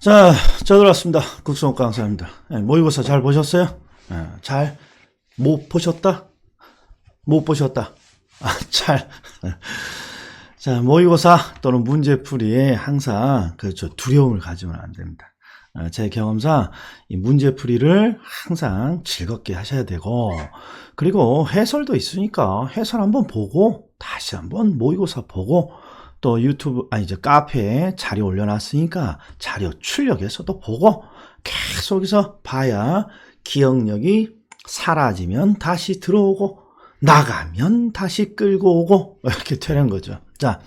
자, 저 들어왔습니다. 국성욱 강사입니다. 모의고사 잘 보셨어요? 잘 못 보셨다? 못 보셨다. 잘. 자, 모의고사 또는 문제풀이에 항상 두려움을 가지면 안 됩니다. 제 경험상 이 문제풀이를 항상 즐겁게 하셔야 되고, 그리고 해설도 있으니까 해설 한번 보고 다시 한번 모의고사 보고, 또 유튜브 카페에 자료 올려놨으니까 자료 출력해서 또 보고 계속해서 봐야 기억력이 사라지면 다시 들어오고 나가면 다시 끌고 오고 이렇게 되는 거죠. 자,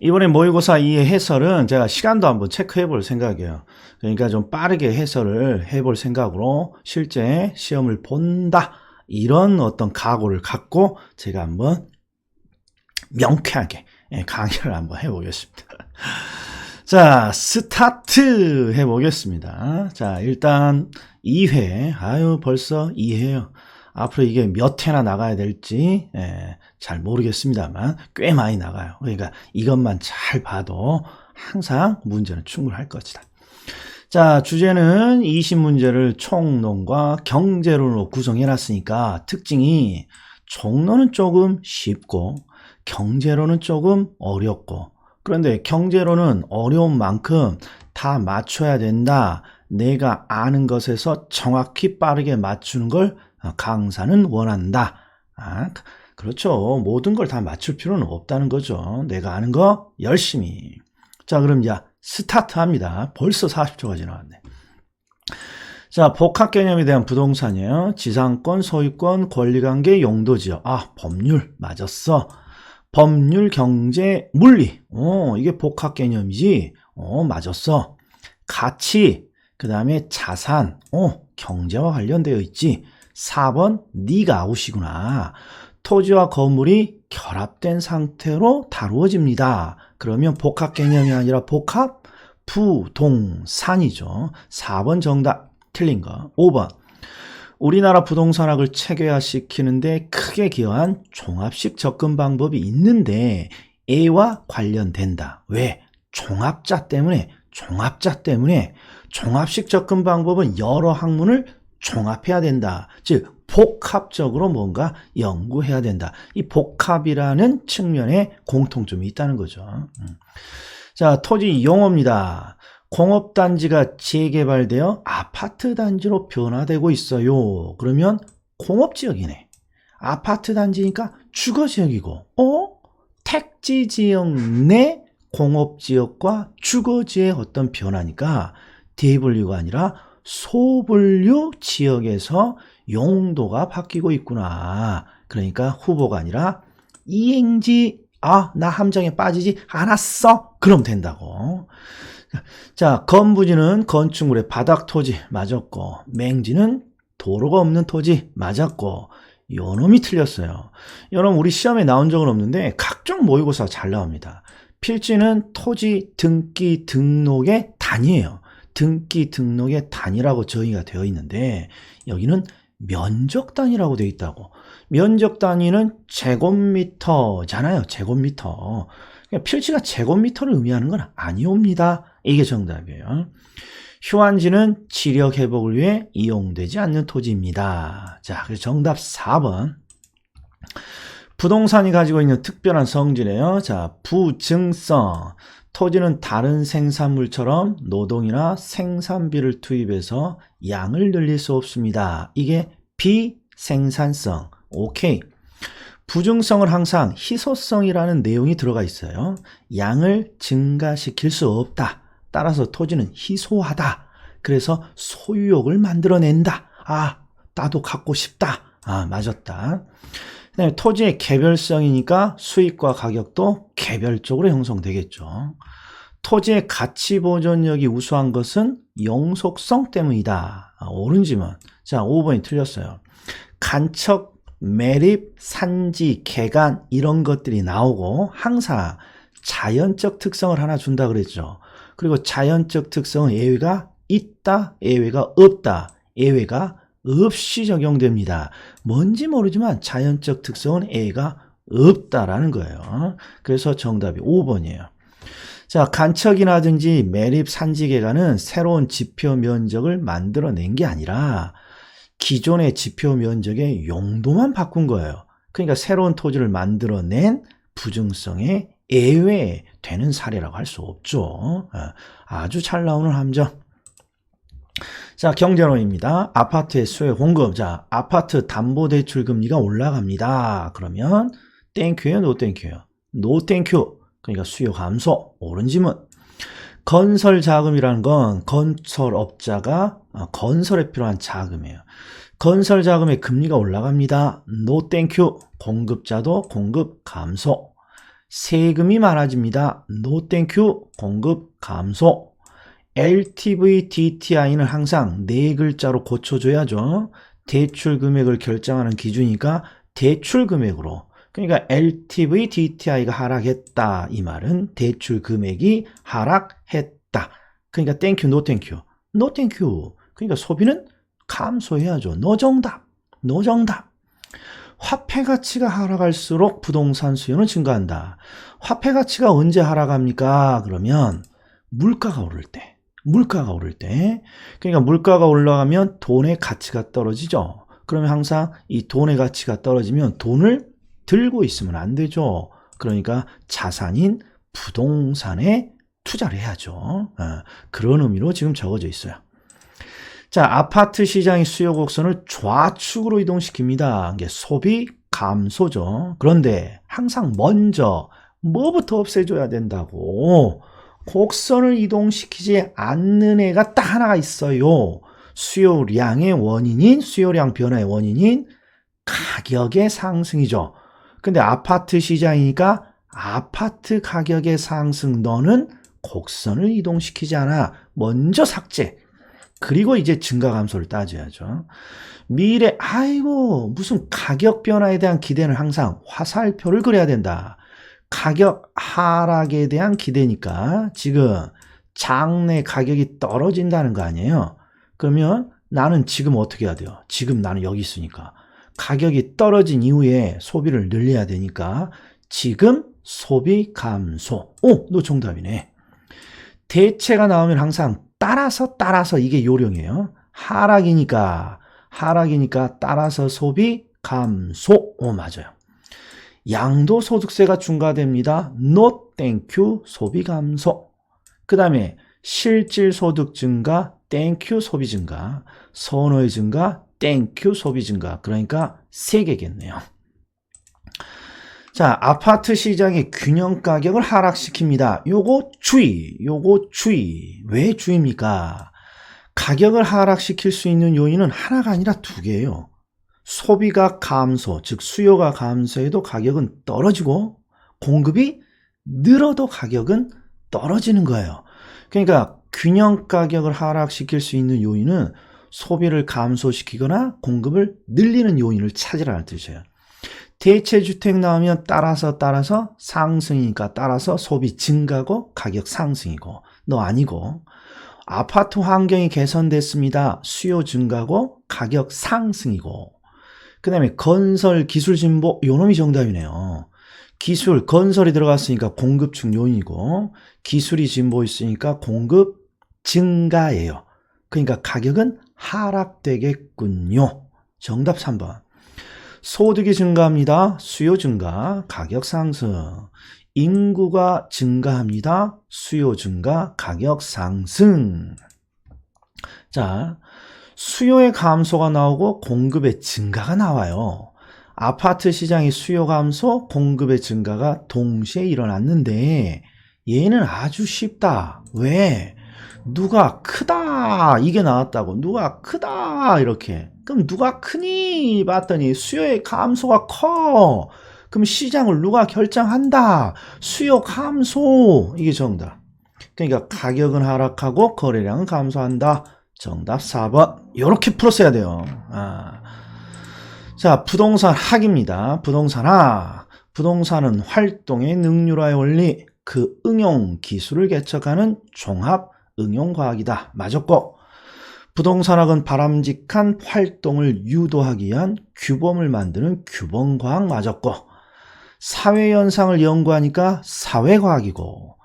이번에 모의고사 이 해설은 제가 시간도 한번 체크해 볼 생각이에요. 그러니까 좀 빠르게 해설을 해볼 생각으로 실제 시험을 본다, 이런 어떤 각오를 갖고 제가 한번 명쾌하게 강의를 한번 해보겠습니다. 자, 스타트 해보겠습니다. 자, 일단 2회. 벌써 2회요. 앞으로 이게 몇 회나 나가야 될지 잘 모르겠습니다만 꽤 많이 나가요. 그러니까 이것만 잘 봐도 항상 문제는 충분할 것이다. 자, 주제는 20문제를 총론과 경제론으로 구성해놨으니까 특징이 총론은 조금 쉽고 경제론은 조금 어렵고, 그런데 경제론은 어려운 만큼 다 맞춰야 된다. 내가 아는 것에서 정확히 빠르게 맞추는 걸 강사는 원한다. 그렇죠. 모든 걸 다 맞출 필요는 없다는 거죠. 내가 아는 거 열심히. 자, 그럼 이제 스타트 합니다. 벌써 40초가 지나갔네. 자, 복합 개념에 대한 부동산이에요. 지상권, 소유권, 권리관계, 용도지역. 법률 맞았어. 법률, 경제, 물리. 이게 복합 개념이지. 맞았어. 가치, 그 다음에 자산. 경제와 관련되어 있지. 4번, 네가 아웃이구나. 토지와 건물이 결합된 상태로 다루어집니다. 그러면 복합 개념이 아니라 복합 부동산이죠. 4번 정답 틀린 거. 5번. 우리나라 부동산학을 체계화시키는데 크게 기여한 종합식 접근 방법이 있는데 A와 관련된다. 왜? 종합자 때문에. 종합식 접근 방법은 여러 학문을 종합해야 된다. 즉 복합적으로 뭔가 연구해야 된다. 이 복합이라는 측면에 공통점이 있다는 거죠. 자, 토지 용어입니다. 공업단지가 재개발되어 아파트단지로 변화되고 있어요. 그러면 공업지역이네. 아파트단지니까 주거지역이고, 택지지역 내 공업지역과 주거지의 어떤 변화니까 대분류가 아니라 소분류 지역에서 용도가 바뀌고 있구나. 그러니까 후보가 아니라 이행지, 나 함정에 빠지지 않았어. 그럼 된다고. 자, 건부지는 건축물의 바닥 토지 맞았고, 맹지는 도로가 없는 토지 맞았고, 요놈이 틀렸어요. 요놈 우리 시험에 나온 적은 없는데 각종 모의고사 잘 나옵니다. 필지는 토지 등기 등록의 단위예요. 등기 등록의 단위라고 정의가 되어 있는데 여기는 면적 단위라고 되어 있다고. 면적 단위는 제곱미터잖아요. 제곱미터. 필지가 제곱미터를 의미하는 건 아니옵니다. 이게 정답이에요. 휴환지는 지력 회복을 위해 이용되지 않는 토지입니다. 자, 그래서 정답 4번. 부동산이 가지고 있는 특별한 성질이에요. 자, 부증성. 토지는 다른 생산물처럼 노동이나 생산비를 투입해서 양을 늘릴 수 없습니다. 이게 비생산성. 오케이. 부증성은 항상 희소성이라는 내용이 들어가 있어요. 양을 증가시킬 수 없다. 따라서 토지는 희소하다. 그래서 소유욕을 만들어낸다. 나도 갖고 싶다. 맞았다. 그다음에 토지의 개별성이니까 수익과 가격도 개별적으로 형성되겠죠. 토지의 가치 보존력이 우수한 것은 영속성 때문이다. 옳은지만. 자, 5번이 틀렸어요. 간척, 매립, 산지, 개간 이런 것들이 나오고 항상 자연적 특성을 하나 준다 그랬죠. 그리고 자연적 특성은 예외가 있다, 예외가 없다, 예외가 없이 적용됩니다. 뭔지 모르지만 자연적 특성은 예외가 없다라는 거예요. 그래서 정답이 5번이에요. 자, 간척이라든지 매립 산지계가는 새로운 지표 면적을 만들어낸 게 아니라 기존의 지표 면적의 용도만 바꾼 거예요. 그러니까 새로운 토지를 만들어낸 부증성의 예외 되는 사례라고 할 수 없죠. 아주 잘 나오는 함정. 자, 경제론입니다. 아파트의 수요 공급. 자, 아파트 담보대출 금리가 올라갑니다. 그러면 땡큐예요, 노 땡큐예요? 노 땡큐. 그러니까 수요 감소. 옳은 지문. 건설 자금이라는 건 건설업자가 건설에 필요한 자금이에요. 건설 자금의 금리가 올라갑니다. 노 땡큐. 공급자도 공급 감소. 세금이 많아집니다. 노 땡큐. 공급 감소. LTV, DTI는 항상 네 글자로 고쳐줘야죠. 대출 금액을 결정하는 기준이니까 대출 금액으로. 그러니까 LTV, DTI가 하락했다. 이 말은 대출 금액이 하락했다. 그러니까 땡큐, 노 땡큐. 노 땡큐. 그러니까 소비는 감소해야죠. 노 정답. 노 정답. 화폐 가치가 하락할수록 부동산 수요는 증가한다. 화폐 가치가 언제 하락합니까? 그러면 물가가 오를 때. 물가가 오를 때. 그러니까 물가가 올라가면 돈의 가치가 떨어지죠. 그러면 항상 이 돈의 가치가 떨어지면 돈을 들고 있으면 안 되죠. 그러니까 자산인 부동산에 투자를 해야죠. 그런 의미로 지금 적어져 있어요. 자, 아파트 시장의 수요 곡선을 좌측으로 이동시킵니다. 이게 소비 감소죠. 그런데 항상 먼저 뭐부터 없애줘야 된다고? 곡선을 이동시키지 않는 애가 딱 하나가 있어요. 수요량의 원인인, 수요량 변화의 원인인 가격의 상승이죠. 근데 아파트 시장이니까 아파트 가격의 상승, 너는 곡선을 이동시키지 않아. 먼저 삭제. 그리고 이제 증가 감소를 따져야죠. 미래, 아이고, 무슨 가격 변화에 대한 기대는 항상 화살표를 그려야 된다. 가격 하락에 대한 기대니까 지금 장내 가격이 떨어진다는 거 아니에요? 그러면 나는 지금 어떻게 해야 돼요? 지금 나는 여기 있으니까. 가격이 떨어진 이후에 소비를 늘려야 되니까 지금 소비 감소. 오, 너 정답이네. 대체가 나오면 항상 따라서 이게 요령이에요. 하락이니까 따라서 소비 감소. 오, 맞아요. 양도소득세가 중과됩니다. No thank you 소비 감소. 그 다음에 실질소득 증가, thank you 소비 증가, 선호의 증가, thank you 소비 증가. 그러니까 3개겠네요. 자, 아파트 시장의 균형 가격을 하락시킵니다. 요거 주의. 왜 주의입니까? 가격을 하락시킬 수 있는 요인은 하나가 아니라 2개예요. 소비가 감소, 즉 수요가 감소해도 가격은 떨어지고 공급이 늘어도 가격은 떨어지는 거예요. 그러니까 균형 가격을 하락시킬 수 있는 요인은 소비를 감소시키거나 공급을 늘리는 요인을 찾으라는 뜻이에요. 대체주택 나오면 따라서 상승이니까 따라서 소비 증가고 가격 상승이고, 너 아니고. 아파트 환경이 개선됐습니다. 수요 증가고 가격 상승이고. 그 다음에 건설 기술 진보, 요놈이 정답이네요. 기술, 건설이 들어갔으니까 공급축 요인이고, 기술이 진보했으니까 공급 증가예요. 그러니까 가격은 하락되겠군요. 정답 3번. 소득이 증가합니다. 수요 증가, 가격 상승. 인구가 증가합니다. 수요 증가, 가격 상승. 자, 수요의 감소가 나오고 공급의 증가가 나와요. 아파트 시장의 수요 감소, 공급의 증가가 동시에 일어났는데 얘는 아주 쉽다. 왜? 누가 크다 이게 나왔다고. 누가 크다 이렇게. 그럼 누가 크니 봤더니 수요의 감소가 커. 그럼 시장을 누가 결정한다. 수요 감소. 이게 정답. 그러니까 가격은 하락하고 거래량은 감소한다. 정답 4번. 이렇게 풀었어야 돼요. 자, 부동산 학입니다. 부동산 학. 부동산은 활동의 능률화의 원리, 그 응용 기술을 개척하는 종합 응용과학이다. 맞았고, 부동산학은 바람직한 활동을 유도하기 위한 규범을 만드는 규범과학. 맞았고, 사회현상을 연구하니까 사회과학이고,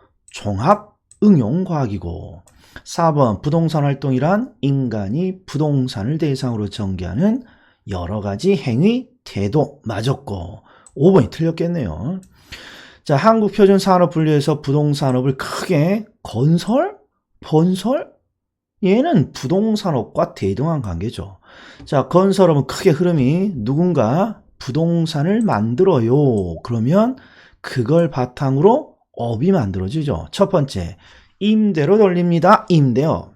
종합응용과학이고 4번 부동산 활동이란 인간이 부동산을 대상으로 전개하는 여러 가지 행위, 태도 맞았고 5번이 틀렸겠네요. 자, 한국표준산업분류에서 부동산업을 크게 건설, 번설, 얘는 부동산업과 대등한 관계죠. 자, 건설업은 크게 흐름이 누군가 부동산을 만들어요. 그러면 그걸 바탕으로 업이 만들어지죠. 첫 번째, 임대로 돌립니다. 임대업.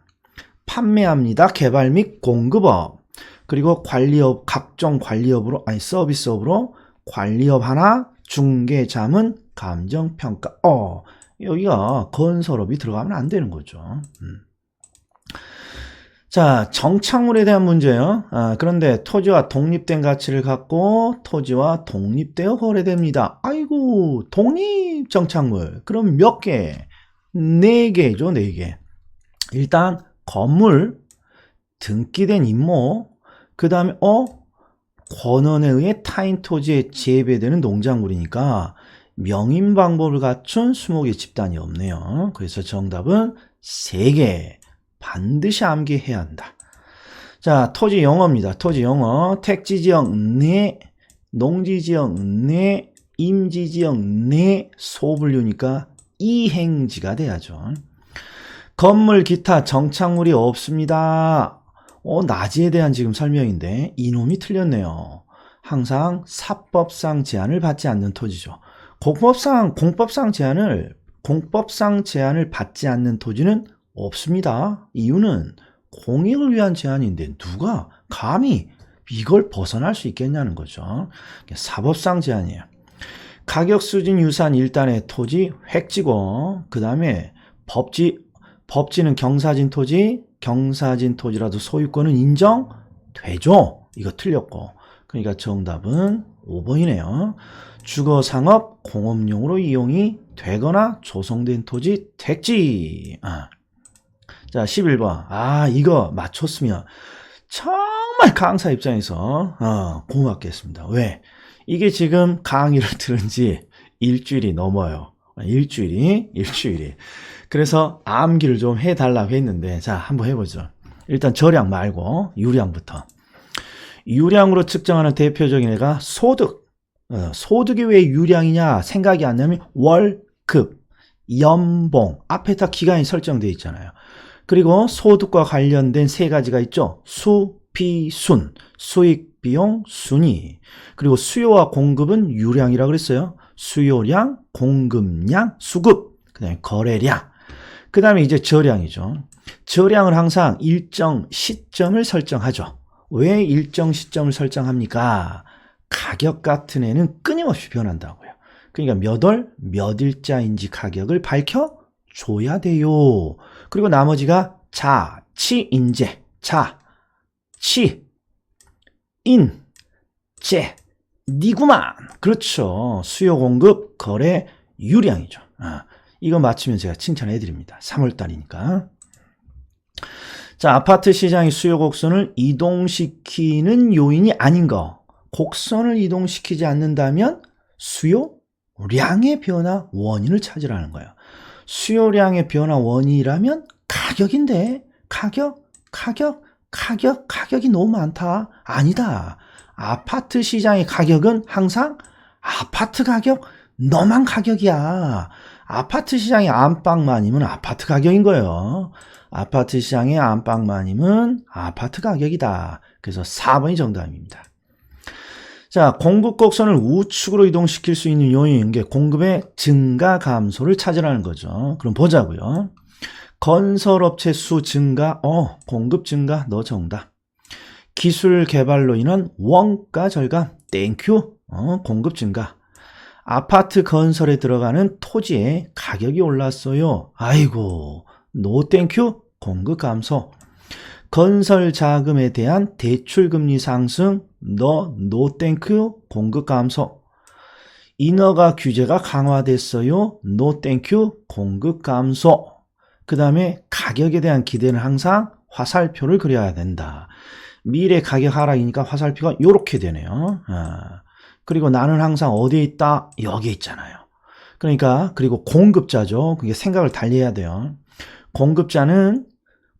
판매합니다. 개발 및 공급업. 그리고 관리업, 각종 관리업으로, 아니 서비스업으로 관리업 하나, 중개, 자문, 감정평가. 여기가 건설업이 들어가면 안 되는 거죠. 자, 정착물에 대한 문제요. 그런데 토지와 독립된 가치를 갖고 토지와 독립되어 거래됩니다. 아이고, 독립 정착물. 그럼 몇 개? 4개죠, 4개. 일단 건물, 등기된 임모, 그 다음에 권원에 의해 타인 토지에 재배되는 농작물이니까 명인 방법을 갖춘 20개 집단이 없네요. 그래서 정답은 3개. 반드시 암기해야 한다. 자, 토지 용어입니다. 토지 용어. 택지지역 내, 농지지역 내, 임지지역 내, 소분류니까 이행지가 돼야죠. 건물 기타 정착물이 없습니다. 나지에 대한 지금 설명인데 이놈이 틀렸네요. 항상 사법상 제한을 받지 않는 토지죠. 공법상 제한을 받지 않는 토지는 없습니다. 이유는 공익을 위한 제한인데 누가 감히 이걸 벗어날 수 있겠냐는 거죠. 사법상 제한이에요. 가격 수진 유산 일단의 토지 획지고 그 다음에 법지는 경사진 토지라도 소유권은 인정되죠. 이거 틀렸고 그러니까 정답은 5번이네요. 주거상업 공업용으로 이용이 되거나 조성된 토지 택지. 자, 11번. 이거 맞췄으면 정말 강사 입장에서 고맙겠습니다. 왜? 이게 지금 강의를 들은 지 일주일이 넘어요. 일주일이. 그래서 암기를 좀 해달라고 했는데, 자, 한번 해보죠. 일단 절약 말고 유량부터. 유량으로 측정하는 대표적인 애가 소득. 소득이 왜 유량이냐 생각이 안 나면 월급, 연봉, 앞에 다 기간이 설정되어 있잖아요. 그리고 소득과 관련된 3가지가 있죠. 수비순, 수익, 비용, 순위. 그리고 수요와 공급은 유량이라고 그랬어요. 수요량, 공급량, 수급, 그 다음에 거래량. 그 다음에 이제 저량이죠. 저량을 항상 일정 시점을 설정하죠. 왜 일정 시점을 설정합니까? 가격 같은 애는 끊임없이 변한다고요. 그러니까 몇 월, 몇 일자인지 가격을 밝혀줘야 돼요. 그리고 나머지가 자, 치, 인재. 자, 치, 인, 재, 니구만. 그렇죠. 수요, 공급, 거래, 유량이죠. 이거 맞추면 제가 칭찬해 드립니다. 3월달이니까. 자, 아파트 시장의 수요 곡선을 이동시키는 요인이 아닌 거. 곡선을 이동시키지 않는다면 수요량의 변화 원인을 찾으라는 거예요. 수요량의 변화 원인이라면 가격인데 가격이 너무 많다. 아니다. 아파트 시장의 가격은 항상 아파트 가격, 너만 가격이야. 아파트 시장의 안방만이면 아파트 가격인 거예요. 아파트 시장의 안방만이면 아파트 가격이다. 그래서 4번이 정답입니다. 자, 공급 곡선을 우측으로 이동시킬 수 있는 요인인 게 공급의 증가 감소를 찾으라는 거죠. 그럼 보자고요. 건설업체 수 증가, 공급 증가, 너 정답. 기술 개발로 인한 원가 절감, 땡큐, 공급 증가. 아파트 건설에 들어가는 토지의 가격이 올랐어요. 아이고, 노 땡큐, 공급 감소. 건설 자금에 대한 대출 금리 상승, 노 땡큐, 공급 감소. 인허가 규제가 강화됐어요. 노 땡큐, 공급 감소. 그 다음에 가격에 대한 기대는 항상 화살표를 그려야 된다. 미래 가격 하락이니까 화살표가 이렇게 되네요. 그리고 나는 항상 어디에 있다? 여기에 있잖아요. 그러니까 그리고 공급자죠. 그게 생각을 달리 해야 돼요. 공급자는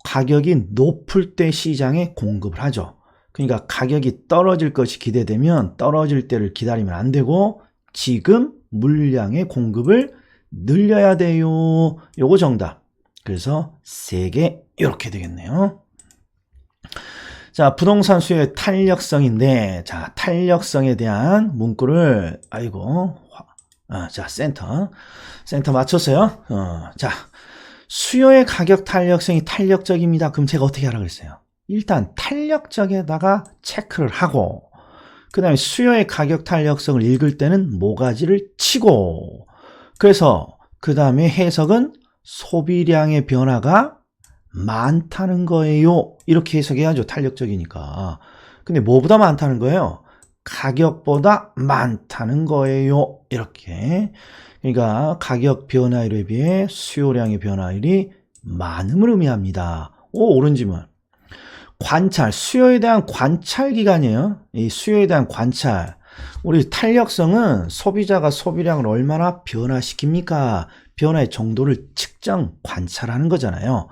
가격이 높을 때 시장에 공급을 하죠. 그러니까 가격이 떨어질 것이 기대되면 떨어질 때를 기다리면 안 되고 지금 물량의 공급을 늘려야 돼요. 요거 정답. 그래서 3개 이렇게 되겠네요. 자, 부동산 수요의 탄력성인데, 자, 탄력성에 대한 문구를, 자, 센터 맞췄어요. 자, 수요의 가격 탄력성이 탄력적입니다. 그럼 제가 어떻게 하라고 했어요? 일단 탄력적에다가 체크를 하고, 그 다음에 수요의 가격 탄력성을 읽을 때는 모가지를 치고, 그래서 그 다음에 해석은 소비량의 변화가 많다는 거예요. 이렇게 해석해야죠. 탄력적이니까. 근데 뭐보다 많다는 거예요? 가격보다 많다는 거예요. 이렇게. 그러니까 가격 변화율에 비해 수요량의 변화율이 많음을 의미합니다. 오른지문. 관찰, 수요에 대한 관찰 기간이에요. 이 수요에 대한 관찰. 우리 탄력성은 소비자가 소비량을 얼마나 변화시킵니까? 변화의 정도를 측정, 관찰하는 거잖아요.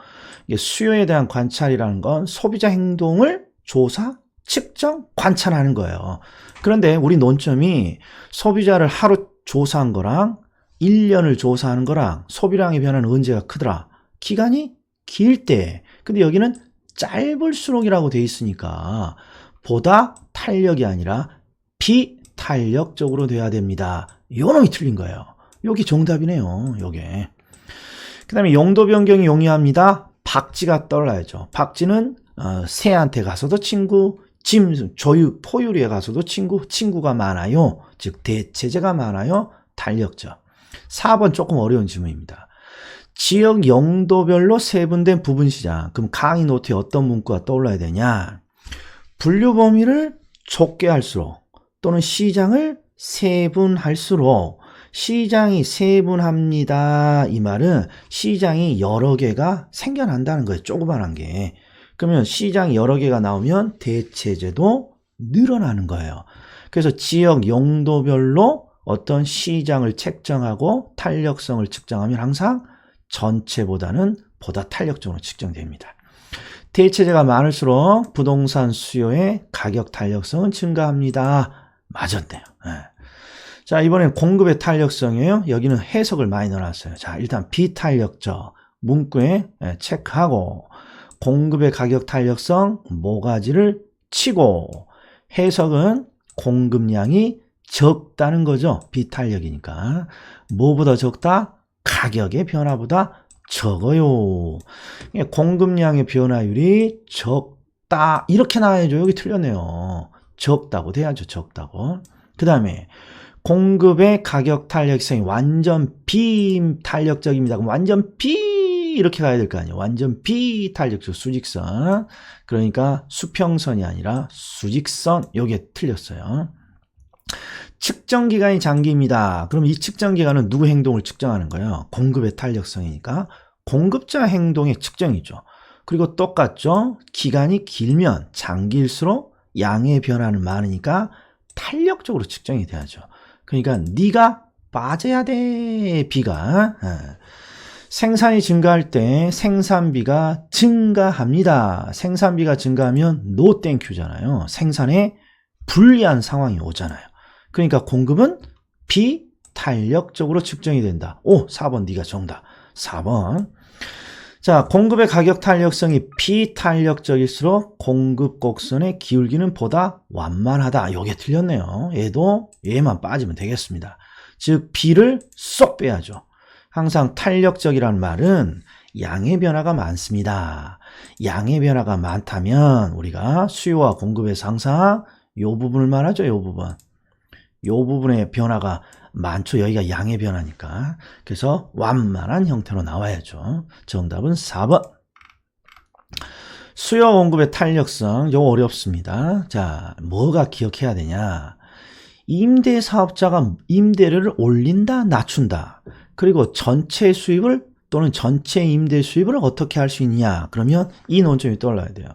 수요에 대한 관찰이라는 건 소비자 행동을 조사, 측정, 관찰하는 거예요. 그런데 우리 논점이 소비자를 하루 조사한 거랑 1년을 조사하는 거랑 소비량의 변화는 언제가 크더라? 기간이 길 때. 근데 여기는 짧을수록이라고 돼 있으니까 보다 탄력이 아니라 비탄력적으로 돼야 됩니다. 요 놈이 틀린 거예요. 여기 정답이네요. 요게. 그 다음에 용도 변경이 용이합니다. 박쥐가 떠올라야죠. 박쥐는 새한테 가서도 친구, 짐, 조유, 포유리에 가서도 친구가 많아요. 즉 대체제가 많아요. 탄력적. 4번 조금 어려운 질문입니다. 지역 용도별로 세분된 부분시장. 그럼 강의 노트에 어떤 문구가 떠올라야 되냐? 분류 범위를 좁게 할수록 또는 시장을 세분할수록 시장이 세분합니다. 이 말은 시장이 여러 개가 생겨난다는 거예요. 조그만한 게. 그러면 시장이 여러 개가 나오면 대체제도 늘어나는 거예요. 그래서 지역 용도별로 어떤 시장을 책정하고 탄력성을 측정하면 항상 전체보다는 보다 탄력적으로 측정됩니다. 대체제가 많을수록 부동산 수요의 가격 탄력성은 증가합니다. 맞았네요. 네. 자, 이번엔 공급의 탄력성이에요. 여기는 해석을 많이 넣어놨어요. 자, 일단 비탄력적 문구에 체크하고 공급의 가격 탄력성 모가지를 치고 해석은 공급량이 적다는 거죠. 비탄력이니까. 뭐보다 적다? 가격의 변화보다 적어요. 공급량의 변화율이 적다. 이렇게 나와야죠. 여기 틀렸네요. 적다고 돼야죠. 적다고. 그 다음에 공급의 가격 탄력성이 완전 비탄력적입니다. 그럼 완전 비 이렇게 가야 될 거 아니에요. 완전 비탄력적 수직선. 그러니까 수평선이 아니라 수직선. 요게 틀렸어요. 측정 기간이 장기입니다. 그럼 이 측정 기간은 누구 행동을 측정하는 거예요? 공급의 탄력성이니까 공급자 행동의 측정이죠. 그리고 똑같죠. 기간이 길면 장기일수록 양의 변화는 많으니까 탄력적으로 측정이 돼야죠. 그러니까 네가 빠져야 돼. 비가. 생산이 증가할 때 생산비가 증가합니다. 생산비가 증가하면 no thank you잖아요. 생산에 불리한 상황이 오잖아요. 그러니까 공급은 비탄력적으로 측정이 된다. 4번 네가 정답. 4번. 자, 공급의 가격 탄력성이 비탄력적일수록 공급 곡선의 기울기는 보다 완만하다. 요게 틀렸네요. 얘만 빠지면 되겠습니다. 즉 B를 쏙 빼야죠. 항상 탄력적이라는 말은 양의 변화가 많습니다. 양의 변화가 많다면 우리가 수요와 공급에서 항상 요 부분을 말하죠. 요 부분. 요 부분의 변화가 많죠. 여기가 양의 변화니까. 그래서 완만한 형태로 나와야죠. 정답은 4번. 수요 공급의 탄력성. 이거 어렵습니다. 자, 뭐가 기억해야 되냐. 임대사업자가 임대료를 올린다, 낮춘다. 그리고 전체 수입을 또는 전체 임대 수입을 어떻게 할 수 있냐. 그러면 이 논점이 떠올라야 돼요.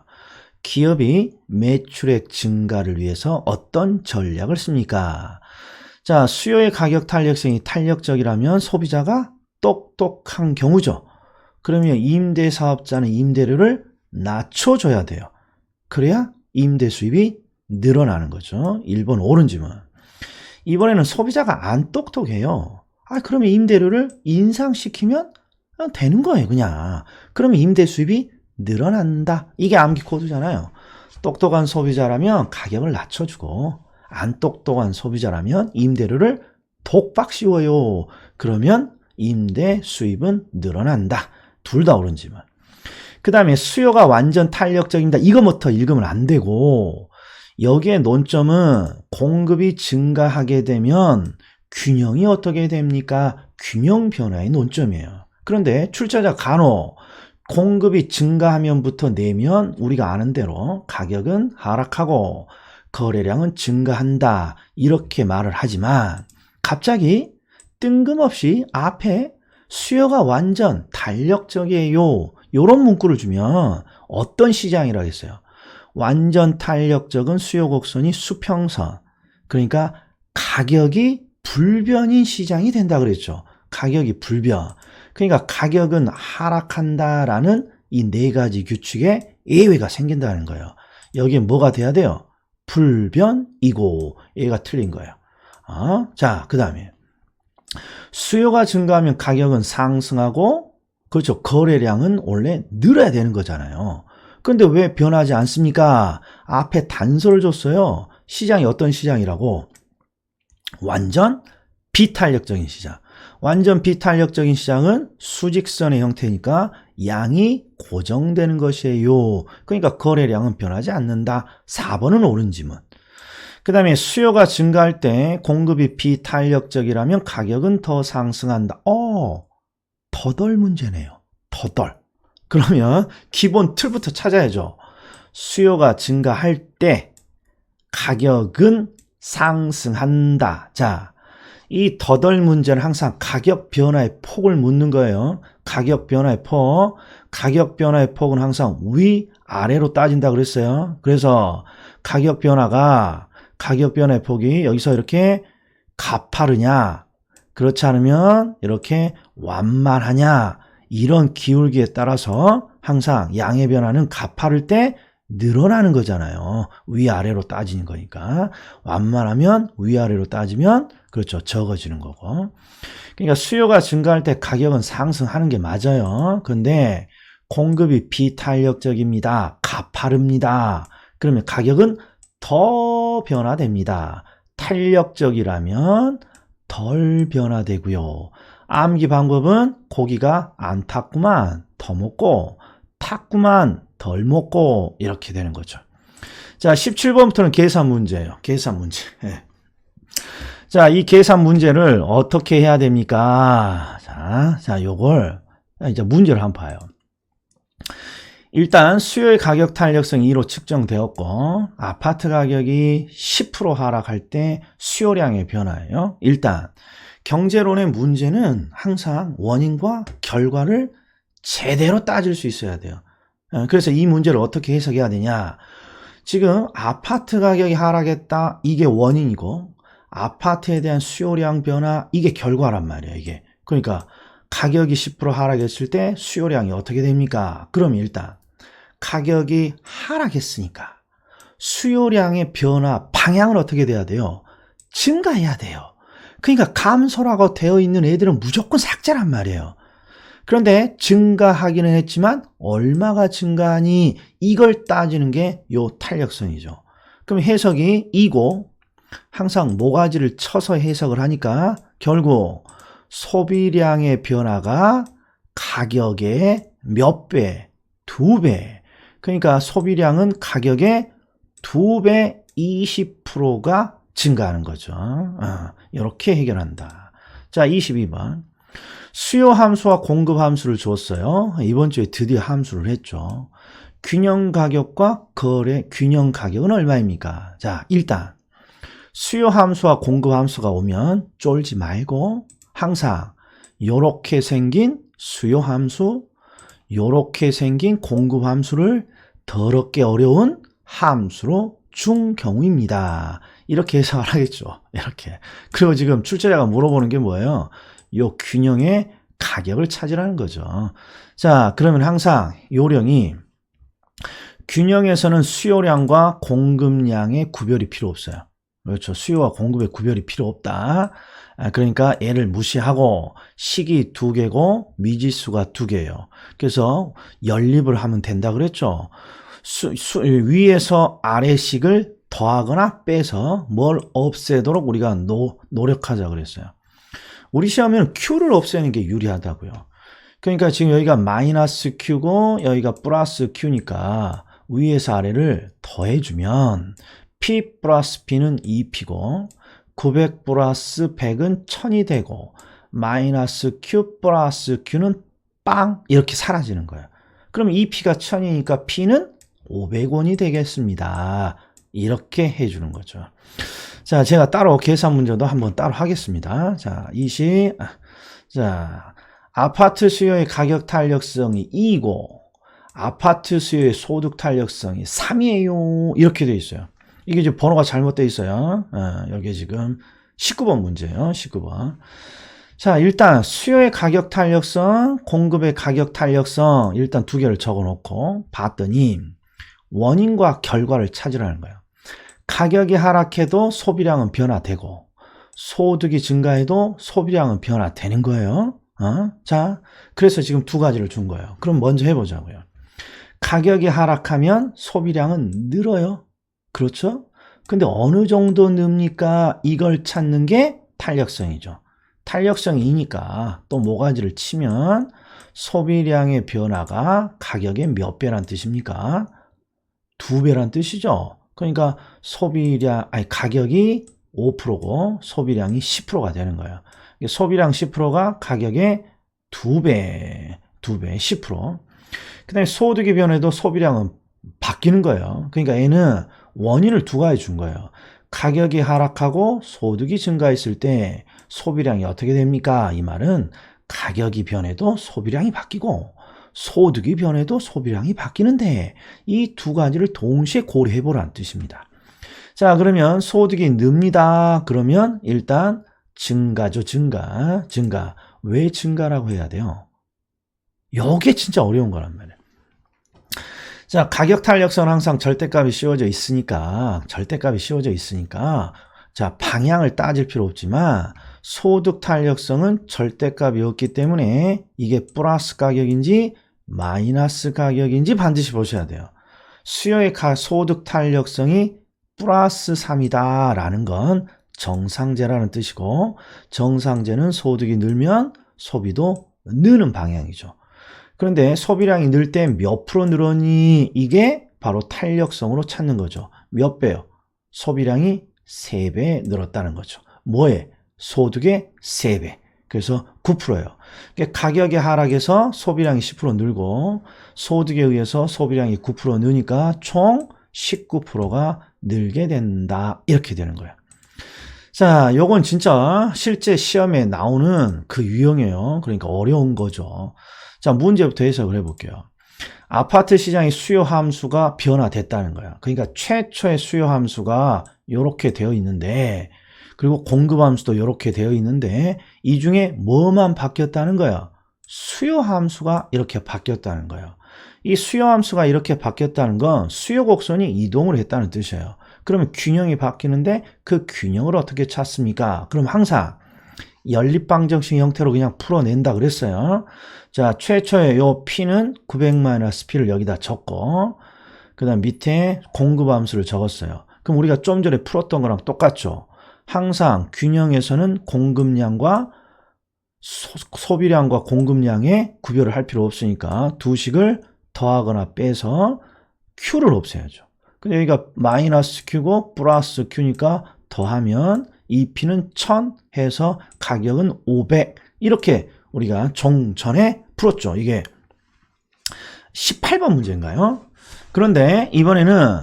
기업이 매출액 증가를 위해서 어떤 전략을 씁니까? 자, 수요의 가격 탄력성이 탄력적이라면 소비자가 똑똑한 경우죠. 그러면 임대사업자는 임대료를 낮춰줘야 돼요. 그래야 임대 수입이 늘어나는 거죠. 1번 옳은 질문. 이번에는 소비자가 안 똑똑해요. 그러면 임대료를 인상시키면 되는 거예요, 그냥. 그러면 임대 수입이 늘어난다. 이게 암기 코드잖아요. 똑똑한 소비자라면 가격을 낮춰주고, 안 똑똑한 소비자라면 임대료를 독박 씌워요. 그러면 임대 수입은 늘어난다. 둘 다 옳은 질문. 그 다음에 수요가 완전 탄력적입니다. 이거부터 읽으면 안 되고, 여기에 논점은 공급이 증가하게 되면 균형이 어떻게 됩니까? 균형 변화의 논점이에요. 그런데 출제자 간혹 공급이 증가하면부터 내면 우리가 아는 대로 가격은 하락하고 거래량은 증가한다. 이렇게 말을 하지만 갑자기 뜬금없이 앞에 수요가 완전 탄력적이에요. 이런 문구를 주면 어떤 시장이라고 했어요? 완전 탄력적은 수요 곡선이 수평선. 그러니까 가격이 불변인 시장이 된다 그랬죠. 가격이 불변. 그러니까 가격은 하락한다라는 이 네 가지 규칙에 예외가 생긴다는 거예요. 여기에 뭐가 돼야 돼요? 불변이고 얘가 틀린 거예요. 자, 그 다음에 수요가 증가하면 가격은 상승하고 그렇죠. 거래량은 원래 늘어야 되는 거잖아요. 근데 왜 변하지 않습니까? 앞에 단서를 줬어요. 시장이 어떤 시장이라고? 완전 비탄력적인 시장. 완전 비탄력적인 시장은 수직선의 형태니까 양이 고정되는 것이에요. 그러니까 거래량은 변하지 않는다. 4번은 옳은 질문. 그 다음에 수요가 증가할 때 공급이 비탄력적이라면 가격은 더 상승한다. 더덜 문제네요. 더덜. 그러면 기본 틀부터 찾아야죠. 수요가 증가할 때 가격은 상승한다. 자, 이 더덜 문제는 항상 가격 변화의 폭을 묻는 거예요. 가격 변화의 폭. 가격 변화의 폭은 항상 위아래로 따진다 그랬어요. 그래서 가격 변화의 폭이 여기서 이렇게 가파르냐, 그렇지 않으면 이렇게 완만하냐, 이런 기울기에 따라서 항상 양의 변화는 가파를 때 늘어나는 거잖아요. 위아래로 따지는 거니까. 완만하면 위아래로 따지면 그렇죠. 적어지는 거고. 그러니까 수요가 증가할 때 가격은 상승하는 게 맞아요. 근데 공급이 비탄력적입니다. 가파릅니다. 그러면 가격은 더 변화됩니다. 탄력적이라면 덜 변화되고요. 암기 방법은 고기가 안 탔구만 더 먹고 탔구만 덜 먹고 이렇게 되는 거죠. 자, 17번부터는 계산 문제예요. 계산 문제. 네. 자, 이 계산 문제를 어떻게 해야 됩니까? 자, 요걸 이제 문제를 한번 봐요. 일단 수요의 가격 탄력성이 2로 측정되었고 아파트 가격이 10% 하락할 때 수요량의 변화예요. 일단 경제론의 문제는 항상 원인과 결과를 제대로 따질 수 있어야 돼요. 그래서 이 문제를 어떻게 해석해야 되냐. 지금 아파트 가격이 하락했다. 이게 원인이고 아파트에 대한 수요량 변화 이게 결과란 말이에요. 이게. 그러니까 가격이 10% 하락했을 때 수요량이 어떻게 됩니까? 그럼 일단 가격이 하락했으니까 수요량의 변화 방향은 어떻게 돼야 돼요? 증가해야 돼요. 그러니까 감소라고 되어 있는 애들은 무조건 삭제란 말이에요. 그런데 증가하기는 했지만 얼마가 증가하니 이걸 따지는 게 요 탄력성이죠. 그럼 해석이 이고 항상 모가지를 쳐서 해석을 하니까 결국 소비량의 변화가 가격의 몇 배, 2배. 그러니까 소비량은 가격의 2배 20%가 증가하는 거죠. 이렇게 해결한다. 자, 22번. 수요 함수와 공급 함수를 줬어요. 이번 주에 드디어 함수를 했죠. 균형 가격과 거래 균형 가격은 얼마입니까? 자, 일단 수요 함수와 공급 함수가 오면 쫄지 말고 항상 요렇게 생긴 수요 함수, 요렇게 생긴 공급 함수를 더럽게 어려운 함수로 중 경우입니다. 이렇게 해석을 하겠죠. 이렇게. 그리고 지금 출제자가 물어보는 게 뭐예요? 요 균형의 가격을 찾으라는 거죠. 자, 그러면 항상 요령이 균형에서는 수요량과 공급량의 구별이 필요 없어요. 그렇죠. 수요와 공급의 구별이 필요 없다. 그러니까 얘를 무시하고 식이 2개고 미지수가 2개예요. 그래서 연립을 하면 된다 그랬죠. 위에서 아래식을 더하거나 빼서 뭘 없애도록 우리가 노력하자 그랬어요. 우리 시험에는 Q를 없애는 게 유리하다고요. 그러니까 지금 여기가 마이너스 Q고 여기가 플러스 Q니까 위에서 아래를 더해주면 P 플러스 P는 2P고 900 플러스 100은 1000이 되고 마이너스 Q 플러스 Q는 빵 이렇게 사라지는 거예요. 그럼 2P가 1000이니까 P는 500원이 되겠습니다. 이렇게 해주는 거죠. 자, 제가 따로 계산 문제도 한번 따로 하겠습니다. 자, 자, 아파트 수요의 가격 탄력성이 2이고 아파트 수요의 소득 탄력성이 3이에요. 이렇게 돼 있어요. 이게 지금 번호가 잘못되어 있어요. 여기 지금 19번 문제예요. 19번. 자, 일단 수요의 가격 탄력성, 공급의 가격 탄력성 일단 2개를 적어놓고 봤더니 원인과 결과를 찾으라는 거예요. 가격이 하락해도 소비량은 변화되고 소득이 증가해도 소비량은 변화되는 거예요. 자, 그래서 지금 2가지를 준 거예요. 그럼 먼저 해보자고요. 가격이 하락하면 소비량은 늘어요. 그렇죠? 근데 어느 정도 늡니까? 이걸 찾는 게 탄력성이죠. 탄력성이 2니까 또 모가지를 치면 소비량의 변화가 가격의 몇 배란 뜻입니까? 2배란 뜻이죠. 그러니까 가격이 5%고 소비량이 10%가 되는 거예요. 소비량 10%가 가격의 2배, 10%. 그 다음에 소득이 변해도 소비량은 바뀌는 거예요. 그러니까 얘는 원인을 2가지 준 거예요. 가격이 하락하고 소득이 증가했을 때 소비량이 어떻게 됩니까? 이 말은 가격이 변해도 소비량이 바뀌고 소득이 변해도 소비량이 바뀌는데 이 2가지를 동시에 고려해 보라는 뜻입니다. 자, 그러면 소득이 늡니다. 그러면 일단 증가죠. 증가. 왜 증가라고 해야 돼요? 이게 진짜 어려운 거란 말이에요. 자, 가격 탄력성은 항상 절대값이 씌워져 있으니까 자, 방향을 따질 필요 없지만 소득 탄력성은 절대값이 없기 때문에 이게 플러스 가격인지 마이너스 가격인지 반드시 보셔야 돼요. 수요의 소득 탄력성이 플러스 3이다 라는 건 정상제라는 뜻이고 정상제는 소득이 늘면 소비도 느는 방향이죠. 그런데 소비량이 늘 때 몇 프로 늘었니? 이게 바로 탄력성으로 찾는 거죠. 몇 배요? 소비량이 3배 늘었다는 거죠. 뭐에? 소득의 3배. 그래서 9%예요. 그러니까 가격의 하락에서 소비량이 10% 늘고 소득에 의해서 소비량이 9% 느니까 총 19%가 늘게 된다. 이렇게 되는 거예요. 자, 요건 진짜 실제 시험에 나오는 그 유형이에요. 그러니까 어려운 거죠. 자, 문제부터 해석을 해볼게요. 아파트 시장의 수요 함수가 변화됐다는 거예요. 그러니까 최초의 수요 함수가 이렇게 되어 있는데 그리고 공급 함수도 이렇게 되어 있는데 이 중에 뭐만 바뀌었다는 거예요? 수요 함수가 이렇게 바뀌었다는 거예요. 이 수요 함수가 이렇게 바뀌었다는 건 수요 곡선이 이동을 했다는 뜻이에요. 그러면 균형이 바뀌는데 그 균형을 어떻게 찾습니까? 그럼 항상 연립방정식 형태로 그냥 풀어낸다 그랬어요. 자, 최초의 요 P는 900-P를 여기다 적고 그 다음 밑에 공급함수를 적었어요. 그럼 우리가 좀 전에 풀었던 거랑 똑같죠. 항상 균형에서는 공급량과 소비량과 공급량의 구별을 할 필요 없으니까 두 식을 더하거나 빼서 Q를 없애야죠. 근데 여기가 마이너스 Q고 플러스 Q니까 더하면 이 P는 1000 해서 가격은 500 이렇게 우리가 종전에 풀었죠. 이게 18번 문제인가요? 그런데 이번에는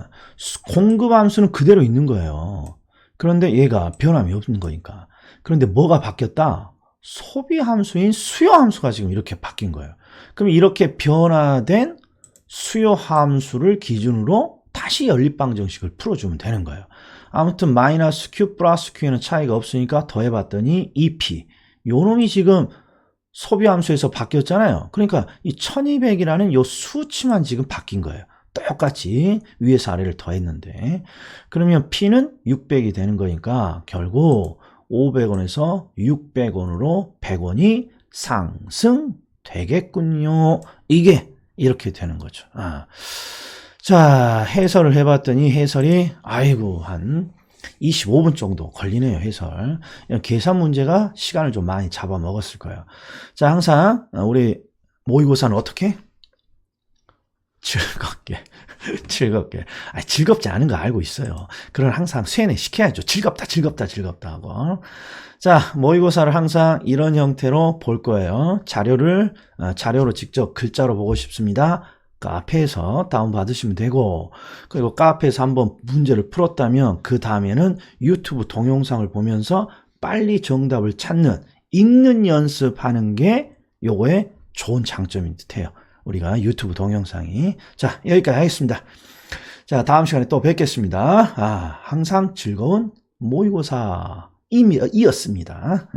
공급함수는 그대로 있는 거예요. 그런데 얘가 변함이 없는 거니까. 그런데 뭐가 바뀌었다? 소비함수인 수요함수가 지금 이렇게 바뀐 거예요. 그럼 이렇게 변화된 수요함수를 기준으로 다시 연립방정식을 풀어주면 되는 거예요. 아무튼 마이너스 q 플러스 q에는 차이가 없으니까 더해봤더니 2p. 요 놈이 지금 소비함수에서 바뀌었잖아요. 그러니까 이 1200이라는 요 수치만 지금 바뀐 거예요. 똑같이 위에서 아래를 더했는데, 그러면 p는 600이 되는 거니까 결국 500원에서 600원으로 100원이 상승되겠군요. 이게 이렇게 되는 거죠. 자, 해설을 해봤더니 해설이 아이고 한 25분 정도 걸리네요. 해설. 계산 문제가 시간을 좀 많이 잡아먹었을 거예요. 자, 항상 우리 모의고사는 어떻게? 즐겁게. 즐겁지 않은 거 알고 있어요. 그걸 항상 세뇌시켜야죠. 즐겁다 하고. 자, 모의고사를 항상 이런 형태로 볼 거예요. 자료로 직접 글자로 보고 싶습니다. 카페에서 다운받으시면 되고, 그리고 카페에서 한번 문제를 풀었다면 그 다음에는 유튜브 동영상을 보면서 빨리 정답을 찾는, 읽는 연습하는 게 요거의 좋은 장점인 듯해요. 우리가 유튜브 동영상이. 자, 여기까지 하겠습니다. 자, 다음 시간에 또 뵙겠습니다. 항상 즐거운 모의고사이었습니다.